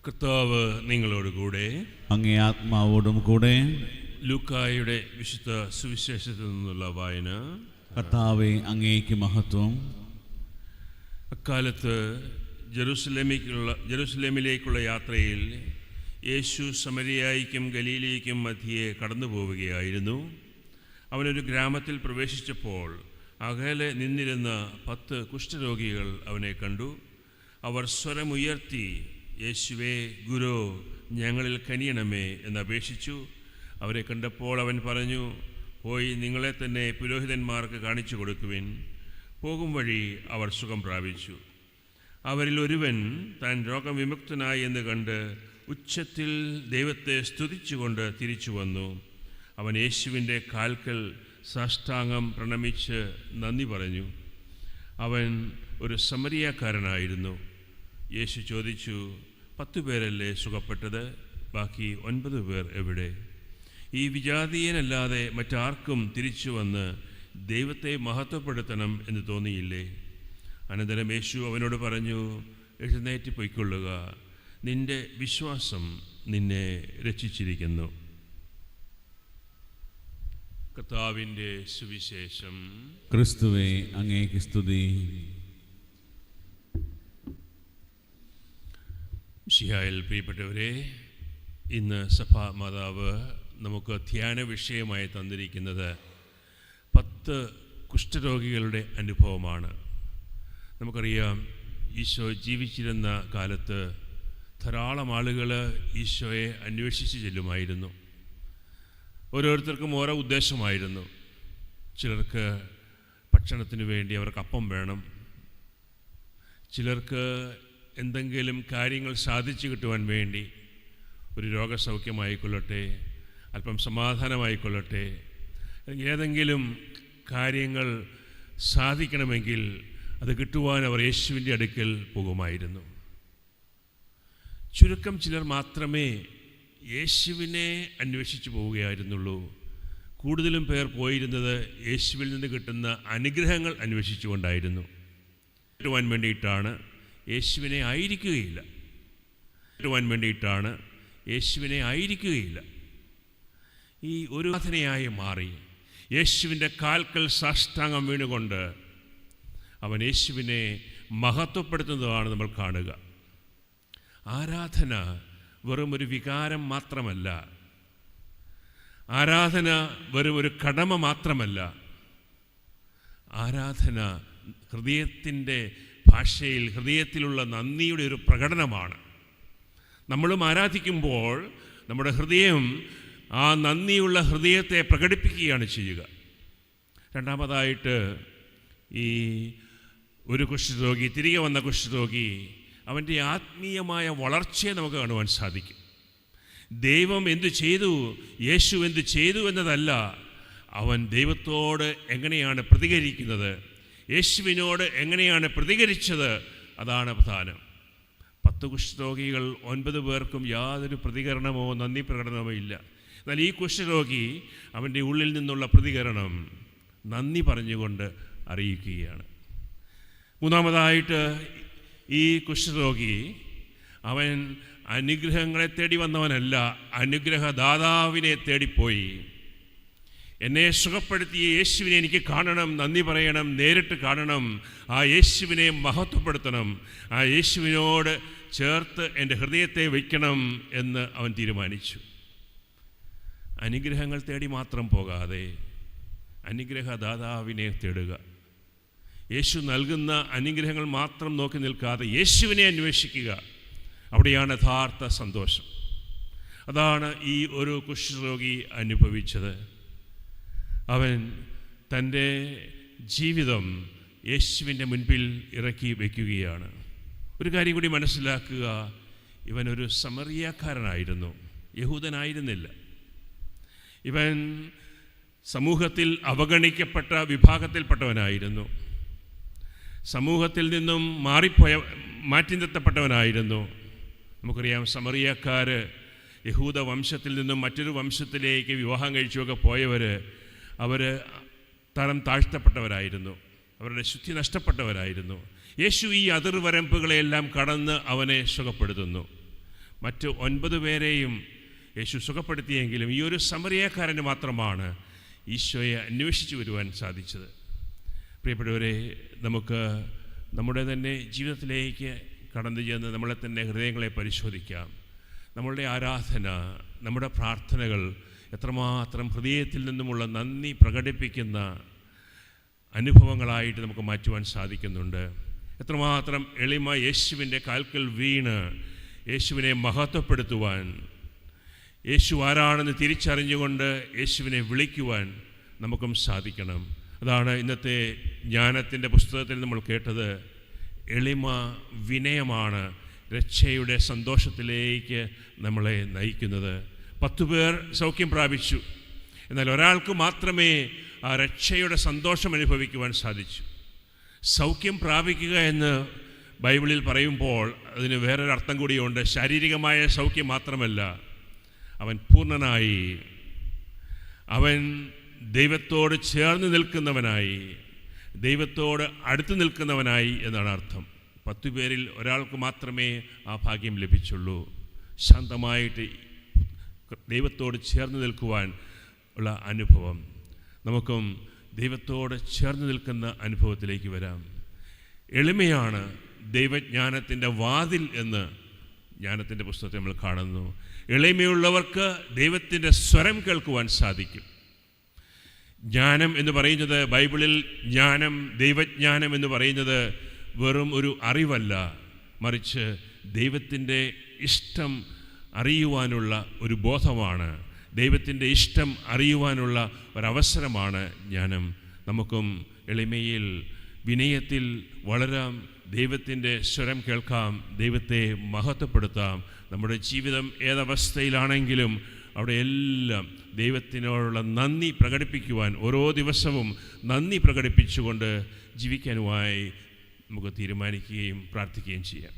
കർത്താവ് നിങ്ങളോടുകൂടെ, അങ്ങേ ആത്മാവോടും കൂടെ. ലൂക്കായുടെ വിശുദ്ധ സുവിശേഷത്തിൽ നിന്നുള്ള വായന. കർത്താവേ, അങ്ങേക്ക് മഹത്വം. അക്കാലത്ത് ജെറുസലേമിലേക്കുള്ള യാത്രയിൽ യേശു സമരിയായിക്കും ഗലീലയ്ക്കും മധ്യേ കടന്നു പോവുകയായിരുന്നു. അവനൊരു ഗ്രാമത്തിൽ പ്രവേശിച്ചപ്പോൾ അകലെ നിന്നിരുന്ന 10 കുഷ്ഠരോഗികൾ അവനെ കണ്ടു. അവർ സ്വരമുയർത്തി, യേശുവേ, ഗുരു, ഞങ്ങളിൽ കനിയണമേ എന്നപേക്ഷിച്ചു. അവരെ കണ്ടപ്പോൾ അവൻ പറഞ്ഞു, പോയി നിങ്ങളെ തന്നെ പുരോഹിതന്മാർക്ക് കാണിച്ചു കൊടുക്കുവിൻ. പോകും വഴി അവർ സുഖം പ്രാപിച്ചു. അവരിൽ ഒരുവൻ താൻ രോഗവിമുക്തനായി എന്ന് കണ്ട് ഉച്ചത്തിൽ ദൈവത്തെ സ്തുതിച്ചുകൊണ്ട് തിരിച്ചു വന്നു. അവൻ യേശുവിൻ്റെ കാൽക്കൽ സാഷ്ടാംഗം പ്രണമിച്ച് നന്ദി പറഞ്ഞു. അവൻ ഒരു സമരിയാക്കാരനായിരുന്നു. യേശു ചോദിച്ചു, 10 പേരല്ലേ സുഖപ്പെട്ടത്? ബാക്കി 9 പേർ എവിടെ? ഈ വിജാതീയനല്ലാതെ മറ്റാർക്കും തിരിച്ചു വന്ന് ദൈവത്തെ മഹത്വപ്പെടുത്തണം എന്ന് തോന്നിയില്ലേ? അനന്തരം യേശു അവനോട് പറഞ്ഞു, എഴുന്നേറ്റ് പൊയ്ക്കൊള്ളുക, നിന്റെ വിശ്വാസം നിന്നെ രക്ഷിച്ചിരിക്കുന്നു. കർത്താവിൻ്റെ സുവിശേഷം. ക്രിസ്തുവേ, അങ്ങേക്ക് സ്തുതി. മിശിഹായിൽ പ്രിയപ്പെട്ടവരെ, ഇന്ന് സഭാ മാതാവ് നമുക്ക് ധ്യാന വിഷയമായി തന്നിരിക്കുന്നത് 10 കുഷ്ഠരോഗികളുടെ അനുഭവമാണ്. നമുക്കറിയാം, ഈശോ ജീവിച്ചിരുന്ന കാലത്ത് ധാരാളം ആളുകൾ ഈശോയെ അന്വേഷിച്ച് ചെല്ലുമായിരുന്നു. ഓരോരുത്തർക്കും ഓരോ ഉദ്ദേശമായിരുന്നു. ചിലർക്ക് ഭക്ഷണത്തിന് വേണ്ടി അവർക്ക് അപ്പം വേണം, ചിലർക്ക് എന്തെങ്കിലും കാര്യങ്ങൾ സാധിച്ചു കിട്ടുവാൻ വേണ്ടി ഒരു രോഗസൗഖ്യമായിക്കൊള്ളട്ടെ, അല്പം സമാധാനമായിക്കൊള്ളട്ടെ, ഏതെങ്കിലും കാര്യങ്ങൾ സാധിക്കണമെങ്കിൽ അത് കിട്ടുവാൻ അവർ യേശുവിൻ്റെ അടുക്കൽ പോകുമായിരുന്നു. ചുരുക്കം ചിലർ മാത്രമേ യേശുവിനെ അന്വേഷിച്ചു പോവുകയായിരുന്നുള്ളൂ. കൂടുതലും പേർ പോയിരുന്നത് യേശുവിൽ നിന്ന് കിട്ടുന്ന അനുഗ്രഹങ്ങൾ അന്വേഷിച്ചുകൊണ്ടായിരുന്നു. കിട്ടുവാൻ വേണ്ടിയിട്ടാണ്, യേശുവിനെ ആയിരിക്കുകയില്ല. കിട്ടുവാൻ വേണ്ടിയിട്ടാണ്, യേശുവിനെ ആയിരിക്കുകയില്ല. ഈ ഒരു ആരാധനയായി മാറി യേശുവിൻ്റെ കാൽക്കൽ സാഷ്ടാംഗം വീണുകൊണ്ട് അവൻ യേശുവിനെ മഹത്വപ്പെടുത്തുന്നതാണ് നമ്മൾ കാണുക. ആരാധന വെറും ഒരു വികാരം മാത്രമല്ല, ആരാധന വെറും ഒരു കടമ മാത്രമല്ല, ആരാധന ഹൃദയത്തിൻ്റെ ഭാഷയിൽ ഹൃദയത്തിലുള്ള നന്ദിയുടെ ഒരു പ്രകടനമാണ്. നമ്മളും ആരാധിക്കുമ്പോൾ നമ്മുടെ ഹൃദയം ആ നന്ദിയുള്ള ഹൃദയത്തെ പ്രകടിപ്പിക്കുകയാണ് ചെയ്യുക. രണ്ടാമതായിട്ട്, ഈ ഒരു കുഷ്ഠരോഗി, തിരികെ വന്ന കുഷ്ഠരോഗി, അവൻ്റെ ആത്മീയമായ വളർച്ചയെ നമുക്ക് കാണുവാൻ സാധിക്കും. ദൈവം എന്തു ചെയ്തു, യേശു എന്തു ചെയ്തു എന്നതല്ല, അവൻ ദൈവത്തോട് എങ്ങനെയാണ് പ്രതികരിക്കുന്നത്, യേശുവിനോട് എങ്ങനെയാണ് പ്രതികരിച്ചത്, അതാണ് പ്രധാനം. 10 കുഷ്ഠരോഗികൾ 9 പേർക്കും യാതൊരു പ്രതികരണമോ നന്ദി പ്രകടനമോ ഇല്ല. എന്നാൽ ഈ കുഷ്ഠരോഗി അവൻ്റെ ഉള്ളിൽ നിന്നുള്ള പ്രതികരണം നന്ദി പറഞ്ഞുകൊണ്ട് അറിയിക്കുകയാണ്. മൂന്നാമതായിട്ട്, ഈ കുഷ്ഠരോഗി അവൻ അനുഗ്രഹങ്ങളെ തേടി വന്നവനല്ല, അനുഗ്രഹദാതാവിനെ തേടിപ്പോയി. എന്നെ സുഖപ്പെടുത്തിയ യേശുവിനെ എനിക്ക് കാണണം, നന്ദി പറയണം, നേരിട്ട് കാണണം, ആ യേശുവിനെ മഹത്വപ്പെടുത്തണം, ആ യേശുവിനോട് ചേർത്ത് എൻ്റെ ഹൃദയത്തെ വയ്ക്കണം എന്ന് അവൻ തീരുമാനിച്ചു. അനുഗ്രഹങ്ങൾ തേടി മാത്രം പോകാതെ അനുഗ്രഹദാതാവിനെ തേടുക. യേശു നൽകുന്ന അനുഗ്രഹങ്ങൾ മാത്രം നോക്കി നിൽക്കാതെ യേശുവിനെ അന്വേഷിക്കുക. അവിടെയാണ് യഥാർത്ഥ സന്തോഷം. അതാണ് ഈ ഒരു കുഷ്ഠരോഗി അനുഭവിച്ചത്. അവൻ തൻ്റെ ജീവിതം യേശുവിൻ്റെ മുൻപിൽ ഇറക്കി വയ്ക്കുകയാണ്. ഒരു കാര്യം കൂടി മനസ്സിലാക്കുക, ഇവനൊരു സമറിയാക്കാരനായിരുന്നു, യഹൂദനായിരുന്നില്ല. ഇവൻ സമൂഹത്തിൽ അവഗണിക്കപ്പെട്ട വിഭാഗത്തിൽപ്പെട്ടവനായിരുന്നു. സമൂഹത്തിൽ നിന്നും മാറ്റി നിർത്തപ്പെട്ടവനായിരുന്നു. നമുക്കറിയാം, സമറിയാക്കാർ യഹൂദ വംശത്തിൽ നിന്നും മറ്റൊരു വംശത്തിലേക്ക് വിവാഹം കഴിച്ചുമൊക്കെ പോയവർ അവർ തരം താഴ്ത്തപ്പെട്ടവരായിരുന്നു, അവരുടെ ശുദ്ധി നഷ്ടപ്പെട്ടവരായിരുന്നു. യേശു ഈ അതിർവരമ്പുകളെല്ലാം കടന്ന് അവനെ സുഖപ്പെടുത്തുന്നു. മറ്റ് 9 പേരെയും യേശു സുഖപ്പെടുത്തിയെങ്കിലും ഈ ഒരു സമറിയക്കാരന് മാത്രമാണ് ഈശോയെ അന്വേഷിച്ച് വരുവാൻ സാധിച്ചത്. പ്രിയപ്പെട്ടവരെ, നമുക്ക് നമ്മുടെ തന്നെ ജീവിതത്തിലേക്ക് കടന്നു ചെന്ന് നമ്മളെ തന്നെ ഹൃദയങ്ങളെ പരിശോധിക്കാം. നമ്മളുടെ ആരാധന, നമ്മുടെ പ്രാർത്ഥനകൾ എത്രമാത്രം ഹൃദയത്തിൽ നിന്നുമുള്ള നന്ദി പ്രകടിപ്പിക്കുന്ന അനുഭവങ്ങളായിട്ട് നമുക്ക് മാറ്റുവാൻ സാധിക്കുന്നുണ്ട്. എത്രമാത്രം എളിമ യേശുവിൻ്റെ കാൽക്കൽ വീണ് യേശുവിനെ മഹത്വപ്പെടുത്തുവാൻ, യേശു ആരാണെന്ന് തിരിച്ചറിഞ്ഞുകൊണ്ട് യേശുവിനെ വിളിക്കുവാൻ നമുക്കും സാധിക്കണം. അതാണ് ഇന്നത്തെ ജ്ഞാനത്തിൻ്റെ പുസ്തകത്തിൽ നമ്മൾ കേട്ടത്. എളിമ, വിനയമാണ് രക്ഷയുടെ സന്തോഷത്തിലേക്ക് നമ്മളെ നയിക്കുന്നത്. 10 പേർ സൗഖ്യം പ്രാപിച്ചു, എന്നാൽ ഒരാൾക്ക് മാത്രമേ ആ രക്ഷയുടെ സന്തോഷം അനുഭവിക്കുവാൻ സാധിച്ചു. സൗഖ്യം പ്രാപിക്കുക എന്ന് ബൈബിളിൽ പറയുമ്പോൾ അതിന് വേറൊരർത്ഥം കൂടിയുണ്ട്. ശാരീരികമായ സൗഖ്യം മാത്രമല്ല, അവൻ പൂർണ്ണനായി, അവൻ ദൈവത്തോട് ചേർന്ന് നിൽക്കുന്നവനായി, ദൈവത്തോട് അടുത്ത് നിൽക്കുന്നവനായി എന്നാണ് അർത്ഥം. 10 പേരിൽ ഒരാൾക്ക് മാത്രമേ ആ ഭാഗ്യം ലഭിച്ചുള്ളൂ. ശാന്തമായിട്ട് ദൈവത്തോട് ചേർന്ന് നിൽക്കുവാൻ ഉള്ള അനുഭവം. നമുക്കും ദൈവത്തോട് ചേർന്ന് നിൽക്കുന്ന അനുഭവത്തിലേക്ക് വരാം. എളിമയാണ് ദൈവജ്ഞാനത്തിൻ്റെ വാതിൽ എന്ന് ജ്ഞാനത്തിൻ്റെ പുസ്തകത്തിൽ നമ്മൾ കാണുന്നു. എളിമയുള്ളവർക്ക് ദൈവത്തിൻ്റെ സ്വരം കേൾക്കുവാൻ സാധിക്കും. ജ്ഞാനം എന്ന് പറയുന്നത്, ബൈബിളിൽ ജ്ഞാനം, ദൈവജ്ഞാനം എന്ന് പറയുന്നത് വെറും ഒരു അറിവല്ല, മറിച്ച് ദൈവത്തിൻ്റെ ഇഷ്ടം അറിയുവാനുള്ള ഒരു ബോധമാണ്. ദൈവത്തിൻ്റെ ഇഷ്ടം അറിയുവാനുള്ള ഒരവസരമാണ് ജ്ഞാനം. നമുക്കും എളിമയിൽ, വിനയത്തിൽ വളരാം, ദൈവത്തിൻ്റെ സ്വരം കേൾക്കാം, ദൈവത്തെ മഹത്വപ്പെടുത്താം. നമ്മുടെ ജീവിതം ഏതവസ്ഥയിലാണെങ്കിലും അവിടെയെല്ലാം ദൈവത്തിനോടുള്ള നന്ദി പ്രകടിപ്പിക്കുവാൻ, ഓരോ ദിവസവും നന്ദി പ്രകടിപ്പിച്ചുകൊണ്ട് ജീവിക്കാനുമായി നമുക്ക് തീരുമാനിക്കുകയും പ്രാർത്ഥിക്കുകയും ചെയ്യാം.